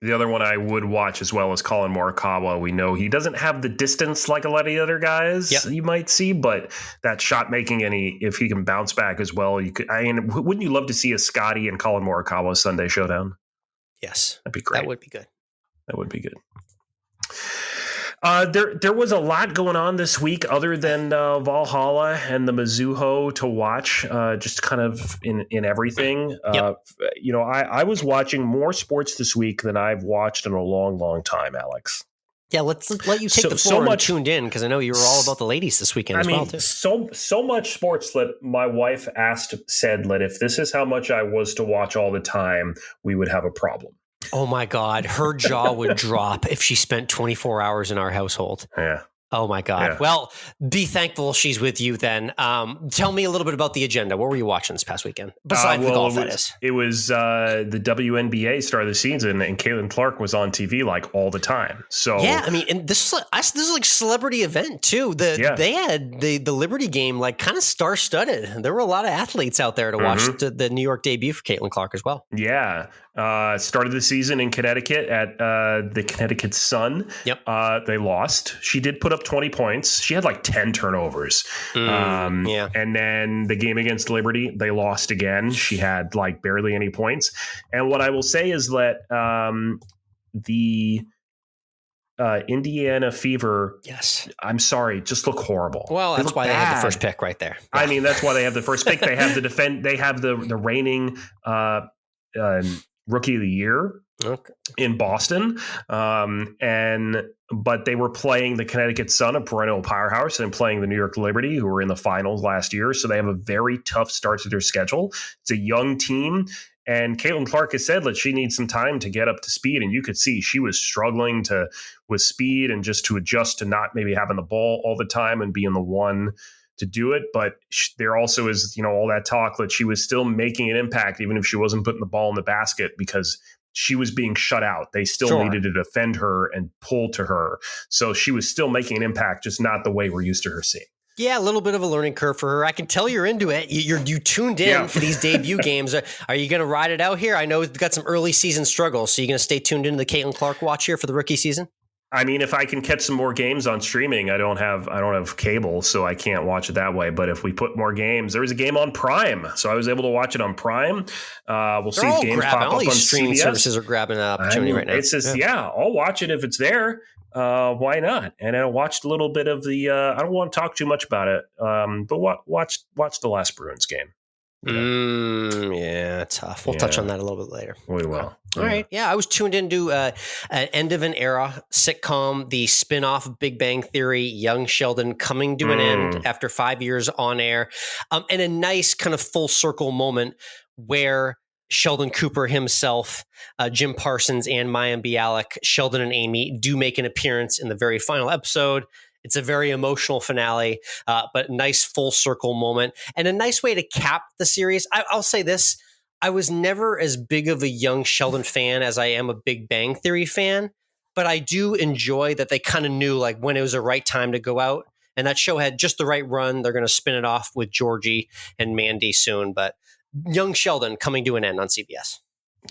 [SPEAKER 2] The other one I would watch as well is Colin Morikawa. We know he doesn't have the distance like a lot of the other guys you might see, but that shot making, and if he can bounce back as well, wouldn't you love to see a Scottie and Colin Morikawa Sunday showdown?
[SPEAKER 1] Yes.
[SPEAKER 2] That'd be great.
[SPEAKER 1] That would be good.
[SPEAKER 2] That would be good. There was a lot going on this week other than Valhalla and the Mizuho to watch, just kind of in everything.
[SPEAKER 1] Yep.
[SPEAKER 2] I was watching more sports this week than I've watched in a long, long time, Alex.
[SPEAKER 1] Yeah, let's let you take the floor and tuned in because I know you were all about the ladies this weekend well, too.
[SPEAKER 2] So much sports that my wife said that if this is how much I was to watch all the time, we would have a problem.
[SPEAKER 1] Oh my God, her jaw would drop if she spent 24 hours in our household.
[SPEAKER 2] Yeah.
[SPEAKER 1] Oh my God. Yeah. Well, be thankful she's with you then. Tell me a little bit about the agenda. What were you watching this past weekend? Besides the golf, that is.
[SPEAKER 2] It was the WNBA start of the season, and Caitlin Clark was on TV like all the time. So
[SPEAKER 1] yeah, I mean, and this is like celebrity event too. They had the Liberty game like kind of star studded. There were a lot of athletes out there to watch the New York debut for Caitlin Clark as well.
[SPEAKER 2] Yeah. Started the season in Connecticut at the Connecticut Sun.
[SPEAKER 1] Yep.
[SPEAKER 2] They lost. She did put up 20 points. She had like 10 turnovers.
[SPEAKER 1] Yeah.
[SPEAKER 2] And then the game against Liberty, they lost again. She had like barely any points. And what I will say is that the Indiana Fever,
[SPEAKER 1] yes,
[SPEAKER 2] I'm sorry, just look horrible.
[SPEAKER 1] Well, that's why they have the first pick right there. Yeah.
[SPEAKER 2] I mean, that's why they have the first pick. They have they have the reigning Rookie of the Year in Boston. But they were playing the Connecticut Sun, a perennial powerhouse, and playing the New York Liberty, who were in the finals last year. So they have a very tough start to their schedule. It's a young team. And Caitlin Clark has said that she needs some time to get up to speed. And you could see she was struggling with speed and just to adjust to not maybe having the ball all the time and being the one to do it. But there also is, all that talk that she was still making an impact, even if she wasn't putting the ball in the basket, because she was being shut out. They still needed to defend her and pull to her. So she was still making an impact, just not the way we're used to her seeing.
[SPEAKER 1] Yeah, a little bit of a learning curve for her. I can tell you're into it. You tuned in for these debut games. Are you going to ride it out here? I know we've got some early season struggles. So you're going to stay tuned into the Caitlin Clark watch here for the rookie season?
[SPEAKER 2] I mean, if I can catch some more games on streaming, I don't have cable, so I can't watch it that way. But if we put more games, there was a game on Prime, so I was able to watch it on Prime. We'll see if games pop up on
[SPEAKER 1] streaming
[SPEAKER 2] CBS.
[SPEAKER 1] Services are grabbing an opportunity right now.
[SPEAKER 2] It's just I'll watch it if it's there. Why not? And I watched a little bit of the. I don't want to talk too much about it, but watch the last Bruins game.
[SPEAKER 1] Yeah, tough. We'll touch on that a little bit later.
[SPEAKER 2] We will.
[SPEAKER 1] All right. Yeah, I was tuned into an end of an era sitcom, the spin-off of Big Bang Theory, Young Sheldon, coming to an end after 5 years on air. And a nice kind of full circle moment where Sheldon Cooper himself, Jim Parsons, and Mayim Bialik, Sheldon and Amy do make an appearance in the very final episode. It's a very emotional finale, but nice full circle moment and a nice way to cap the series. I'll say this. I was never as big of a Young Sheldon fan as I am a Big Bang Theory fan, but I do enjoy that they kind of knew like when it was the right time to go out. And that show had just the right run. They're going to spin it off with Georgie and Mandy soon, but Young Sheldon coming to an end on CBS.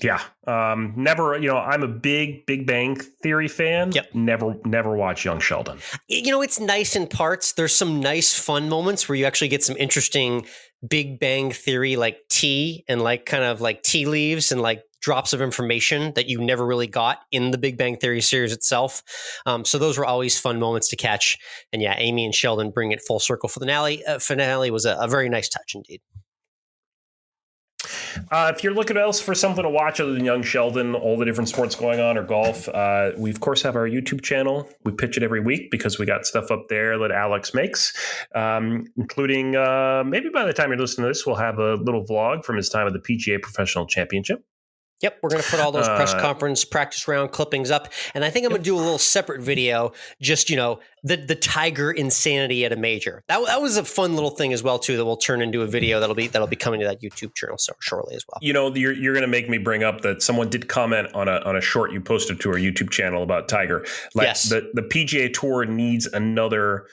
[SPEAKER 2] Yeah. Never, I'm a big Bang Theory fan.
[SPEAKER 1] Yep.
[SPEAKER 2] Never watch Young Sheldon.
[SPEAKER 1] It's nice in parts. There's some nice fun moments where you actually get some interesting Big Bang Theory, like tea and like kind of like tea leaves and like drops of information that you never really got in the Big Bang Theory series itself. So those were always fun moments to catch. And yeah, Amy and Sheldon bring it full circle for the finale was a very nice touch indeed.
[SPEAKER 2] If you're looking else for something to watch other than Young Sheldon, all the different sports going on or golf, we of course have our YouTube channel. We pitch it every week because we got stuff up there that Alex makes, including maybe by the time you're listening to this, we'll have a little vlog from his time at the PGA Professional Championship.
[SPEAKER 1] Yep, we're going to put all those press conference practice round clippings up. And I think I'm going to do a little separate video, just, the Tiger insanity at a major. That was a fun little thing as well, too, that will turn into a video that'll be coming to that YouTube channel shortly as well.
[SPEAKER 2] You're going to make me bring up that someone did comment on a short you posted to our YouTube channel about Tiger. Like
[SPEAKER 1] yes.
[SPEAKER 2] The PGA Tour needs another,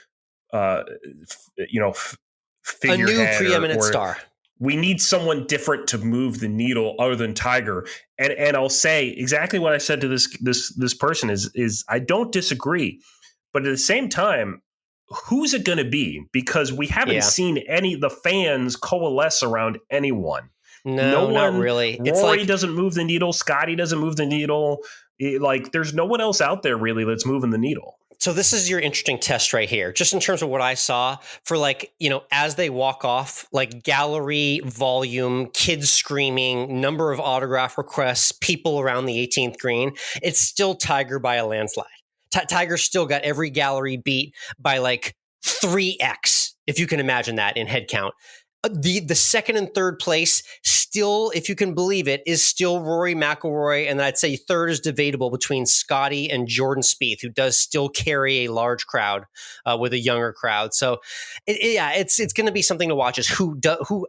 [SPEAKER 2] figurehead.
[SPEAKER 1] A new preeminent star.
[SPEAKER 2] We need someone different to move the needle other than Tiger. And I'll say exactly what I said to this person is I don't disagree. But at the same time, who's it going to be? Because we haven't seen the fans coalesce around anyone.
[SPEAKER 1] No, not really. It's
[SPEAKER 2] Rory
[SPEAKER 1] like,
[SPEAKER 2] doesn't move the needle. Scottie doesn't move the needle. There's no one else out there really that's moving the needle.
[SPEAKER 1] so this is your interesting test right here, just in terms of what I saw for as they walk off, like gallery volume, kids screaming, number of autograph requests, people around the 18th green. It's still Tiger by a landslide. Tiger still got every gallery beat by like 3x, if you can imagine that in head count. The second and third place still, if you can believe it, is still Rory McIlroy, and I'd say third is debatable between Scottie and Jordan Spieth, who does still carry a large crowd with a younger crowd. So, it's going to be something to watch. Is who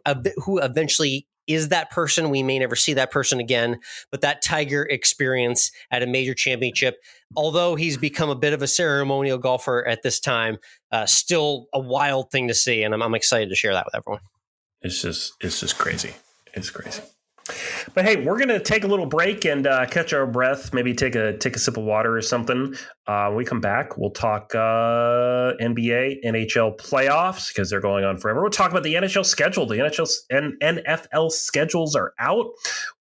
[SPEAKER 1] eventually is that person? We may never see that person again, but that Tiger experience at a major championship, although he's become a bit of a ceremonial golfer at this time, still a wild thing to see, and I'm excited to share that with everyone.
[SPEAKER 2] It's just crazy. It's crazy. But hey, we're going to take a little break and catch our breath, maybe take a sip of water or something. When we come back, we'll talk NBA, NHL playoffs, because they're going on forever. We'll talk about the NHL schedule. The NHL and NFL schedules are out.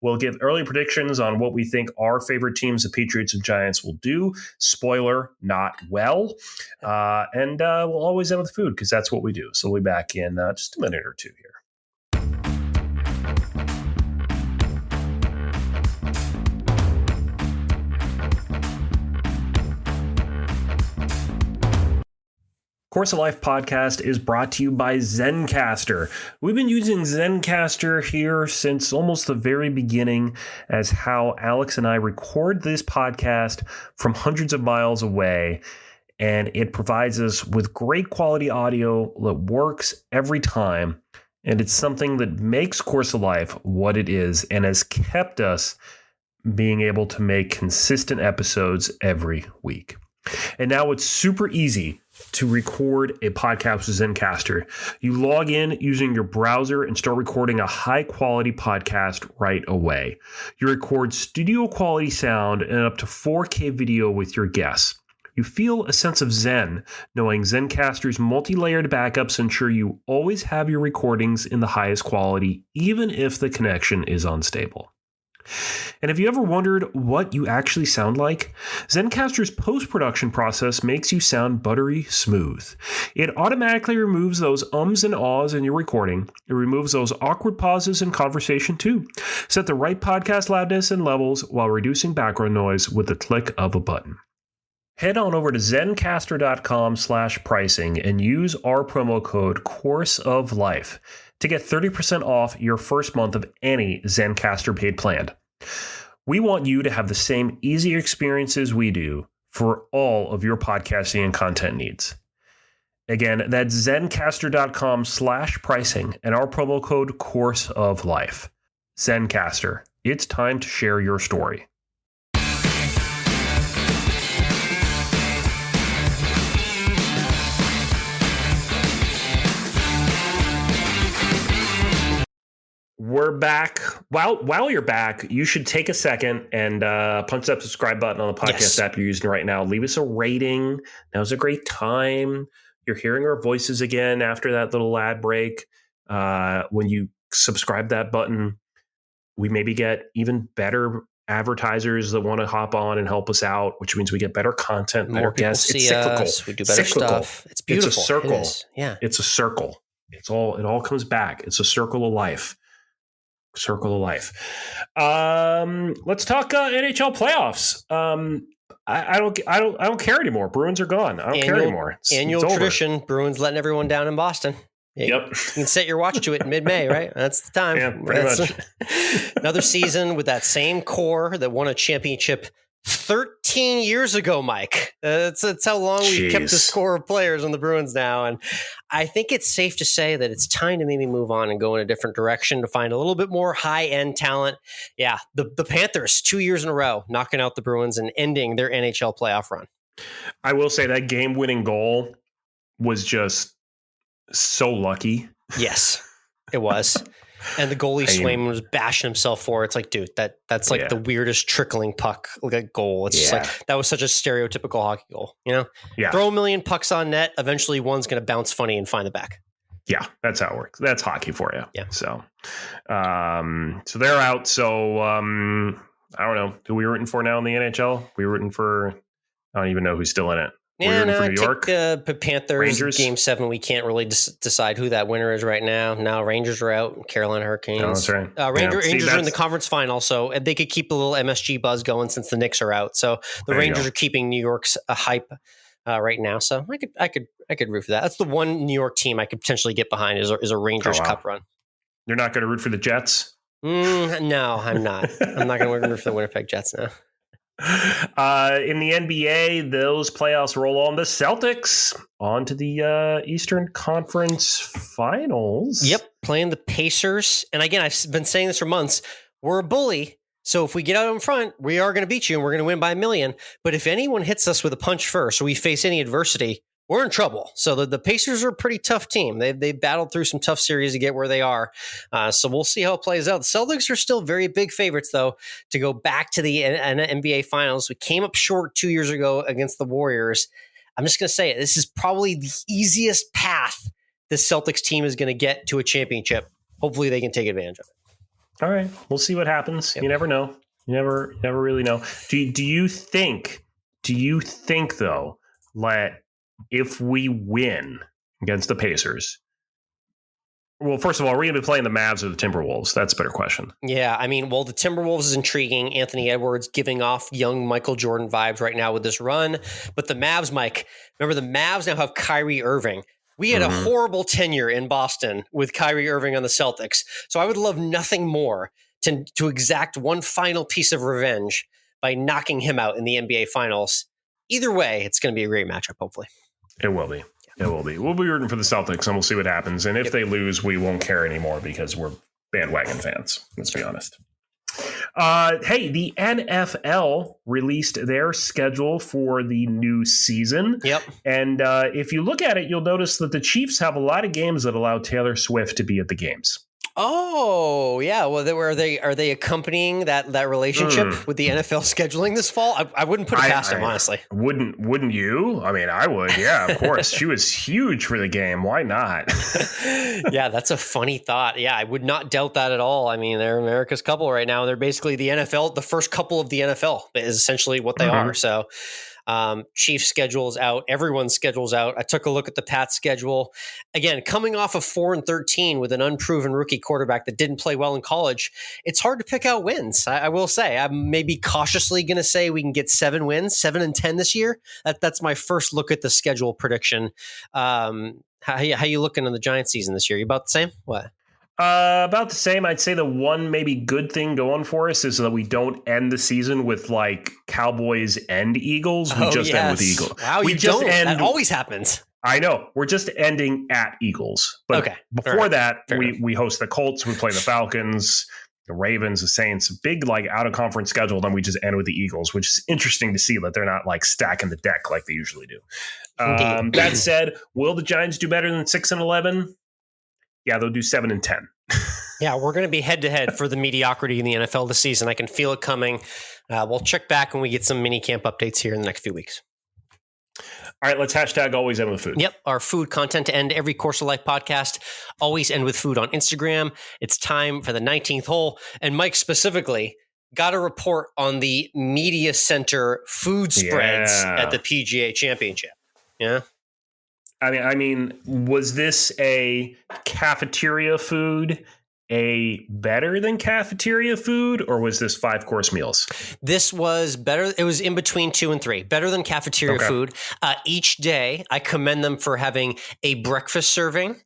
[SPEAKER 2] We'll give early predictions on what we think our favorite teams, the Patriots and Giants, will do. Spoiler, not well. And we'll always end with food, because that's what we do. So we'll be back in just a minute or two here. Course of Life podcast is brought to you by Zencastr. We've been using Zencastr here since almost the very beginning, as how Alex and I record this podcast from hundreds of miles away, and it provides us with great quality audio that works every time, and it's something that makes Course of Life what it is and has kept us being able to make consistent episodes every week. And now it's super easy to record a podcast with Zencastr. You log in using your browser and start recording a high-quality podcast right away. You record studio-quality sound and up to 4K video with your guests. You feel a sense of zen, knowing Zencastr's multi-layered backups ensure you always have your recordings in the highest quality, even if the connection is unstable. And have you ever wondered what you actually sound like? Zencastr's post-production process makes you sound buttery smooth. It automatically removes those ums and ahs in your recording. It removes those awkward pauses in conversation too. Set the right podcast loudness and levels while reducing background noise with the click of a button. Head on over to zencastr.com/pricing and use our promo code CourseOfLife to get 30% off your first month of any Zencastr paid plan. We want you to have the same easy experiences we do for all of your podcasting and content needs. Again, that's zencastr.com/pricing and our promo code CourseOfLife. Zencastr, it's time to share your story. We're back. While you're back, you should take a second and punch that subscribe button on the podcast app you're using right now. Leave us a rating. Now's a great time. You're hearing our voices again after that little ad break. When you subscribe that button, we maybe get even better advertisers that want to hop on and help us out, which means we get better content, better guests. It's cyclical.
[SPEAKER 1] We do better stuff. It's beautiful.
[SPEAKER 2] It's a circle.
[SPEAKER 1] It is. Yeah.
[SPEAKER 2] It's a circle. It all comes back. It's a circle of life. Circle of life. Let's talk NHL playoffs. I don't care anymore. Bruins are gone. I don't care anymore.
[SPEAKER 1] Annual tradition. Bruins letting everyone down in Boston.
[SPEAKER 2] Yep.
[SPEAKER 1] You can set your watch to it in mid-May, right? That's the time.
[SPEAKER 2] Yeah, pretty much.
[SPEAKER 1] Another season with that same core that won a championship 13 years ago, Mike. That's how long we've kept this core of players on the Bruins now. And I think it's safe to say that it's time to maybe move on and go in a different direction to find a little bit more high-end talent. Yeah, the Panthers, 2 years in a row, knocking out the Bruins and ending their NHL playoff run.
[SPEAKER 2] I will say that game-winning goal was just so lucky.
[SPEAKER 1] Yes, it was. And the goalie Swayman was bashing himself for it. It's like, dude, that's like the weirdest trickling puck goal. It's just like, that was such a stereotypical hockey goal, you know?
[SPEAKER 2] Yeah.
[SPEAKER 1] Throw a million pucks on net. Eventually one's going to bounce funny and find the back.
[SPEAKER 2] Yeah, that's how it works. That's hockey for you.
[SPEAKER 1] Yeah.
[SPEAKER 2] So they're out. So I don't know. Who are we rooting for now in the NHL? We rooting for, I don't even know who's still in it.
[SPEAKER 1] Yeah, no,
[SPEAKER 2] for
[SPEAKER 1] I
[SPEAKER 2] New York?
[SPEAKER 1] take the Panthers.
[SPEAKER 2] Rangers?
[SPEAKER 1] Game 7. We can't really decide who that winner is right now. Now Rangers are out. Carolina Hurricanes.
[SPEAKER 2] Oh, that's right.
[SPEAKER 1] Rangers are in the conference final, so they could keep a little MSG buzz going since the Knicks are out. So the Rangers are keeping New York's hype right now. So I could root for that. That's the one New York team I could potentially get behind is a Rangers Cup run.
[SPEAKER 2] You're not going to root for the Jets?
[SPEAKER 1] No, I'm not. I'm not going to root for the Winnipeg Jets now.
[SPEAKER 2] In the NBA, those playoffs roll on. The Celtics on to the Eastern Conference Finals.
[SPEAKER 1] Yep, playing the Pacers. And again, I've been saying this for months. We're a bully. So if we get out in front, we are going to beat you and we're going to win by 1 million. But if anyone hits us with a punch first or we face any adversity, we're in trouble. So the Pacers are a pretty tough team. They've battled through some tough series to get where they are. So we'll see how it plays out. The Celtics are still very big favorites, though, to go back to the NBA Finals. We came up short 2 years ago against the Warriors. I'm just going to say it. This is probably the easiest path the Celtics team is going to get to a championship. Hopefully they can take advantage of it.
[SPEAKER 2] All right. We'll see what happens. Yep. You never know. You never really know. Do you think, though, that if we win against the Pacers, well, first of all, are we going to be playing the Mavs or the Timberwolves? That's a better question.
[SPEAKER 1] Yeah, I mean, well, the Timberwolves is intriguing. Anthony Edwards giving off young Michael Jordan vibes right now with this run. But the Mavs, Mike, remember the Mavs now have Kyrie Irving. We had a horrible tenure in Boston with Kyrie Irving on the Celtics. So I would love nothing more to exact one final piece of revenge by knocking him out in the NBA Finals. Either way, it's going to be a great matchup, hopefully.
[SPEAKER 2] It will be. It will be. We'll be rooting for the Celtics, and we'll see what happens. And if they lose, we won't care anymore because we're bandwagon fans. Let's be honest. Hey, the NFL released their schedule for the new season.
[SPEAKER 1] Yep.
[SPEAKER 2] And if you look at it, you'll notice that the Chiefs have a lot of games that allow Taylor Swift to be at the games.
[SPEAKER 1] Oh, yeah. Well, are they accompanying that relationship with the NFL scheduling this fall? I wouldn't put it past them, honestly.
[SPEAKER 2] Wouldn't you? I mean, I would. Yeah, of course. She was huge for the game. Why not?
[SPEAKER 1] Yeah, that's a funny thought. Yeah, I would not doubt that at all. I mean, they're America's couple right now. They're basically the NFL, the first couple of the NFL is essentially what they are. So Chiefs schedule's out. Everyone's schedule's out. I took a look at the Pats schedule. Again, coming off of 4-13 with an unproven rookie quarterback that didn't play well in college, it's hard to pick out wins. I will say, I'm maybe cautiously going to say we can get 7 wins, 7-10 this year. That's my first look at the schedule prediction. How you looking in the Giants season this year? You about the same? What?
[SPEAKER 2] About the same. I'd say the one maybe good thing going for us is that we don't end the season with like Cowboys and Eagles. We end with Eagles.
[SPEAKER 1] Wow, that always happens.
[SPEAKER 2] I know. We're just ending at Eagles. But before that, we host the Colts. We play the Falcons, the Ravens, the Saints. Big like out of conference schedule. Then we just end with the Eagles, which is interesting to see that they're not like stacking the deck like they usually do. That said, will the Giants do better than 6-11? Yeah, they'll do 7-10.
[SPEAKER 1] Yeah, we're going to be head-to-head for the mediocrity in the NFL this season. I can feel it coming. We'll check back when we get some mini camp updates here in the next few weeks.
[SPEAKER 2] All right, let's hashtag AlwaysEndWithFood.
[SPEAKER 1] Yep, our food content to end every Course of Life podcast. Always End With Food on Instagram. It's time for the 19th hole. And Mike specifically got a report on the media center food spreads at the PGA Championship. Yeah.
[SPEAKER 2] I mean, was this a cafeteria food, a better than cafeteria food, or was this 5-course meals?
[SPEAKER 1] This was better. It was in between 2 and 3, better than cafeteria food. Each day, I commend them for having a breakfast serving,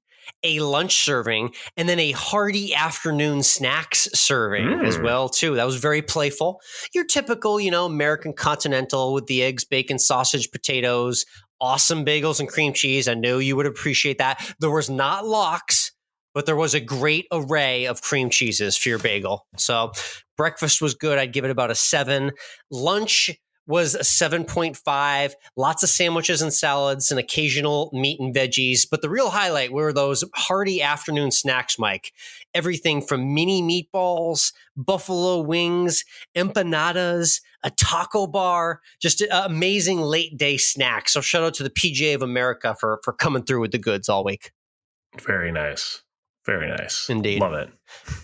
[SPEAKER 1] a lunch serving, and then a hearty afternoon snacks serving as well, too. That was very playful. Your typical, American continental with the eggs, bacon, sausage, potatoes, awesome bagels and cream cheese. I know you would appreciate that. There was not lox, but there was a great array of cream cheeses for your bagel. So breakfast was good. I'd give it about a 7. Lunch was a 7.5. Lots of sandwiches and salads and occasional meat and veggies. But the real highlight were those hearty afternoon snacks, Mike. Everything from mini meatballs, buffalo wings, empanadas, a taco bar, just amazing late day snacks. So shout out to the PGA of America for coming through with the goods all week.
[SPEAKER 2] Very nice. Very nice.
[SPEAKER 1] Indeed.
[SPEAKER 2] Love it.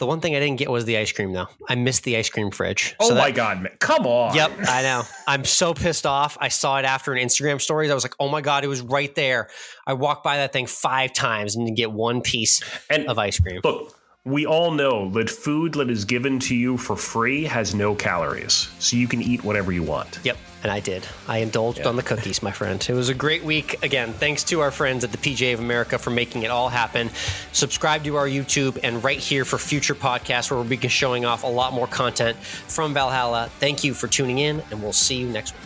[SPEAKER 1] The one thing I didn't get was the ice cream, though. I missed the ice cream fridge.
[SPEAKER 2] Oh, my God, man. Come on.
[SPEAKER 1] Yep, I know. I'm so pissed off. I saw it after an Instagram stories. I was like, oh, my God, it was right there. I walked by that thing 5 times and didn't get one piece of ice cream.
[SPEAKER 2] Look, we all know that food that is given to you for free has no calories, so you can eat whatever you want.
[SPEAKER 1] Yep, and I did. I indulged on the cookies, my friend. It was a great week. Again, thanks to our friends at the PGA of America for making it all happen. Subscribe to our YouTube and right here for future podcasts where we'll be showing off a lot more content from Valhalla. Thank you for tuning in, and we'll see you next week.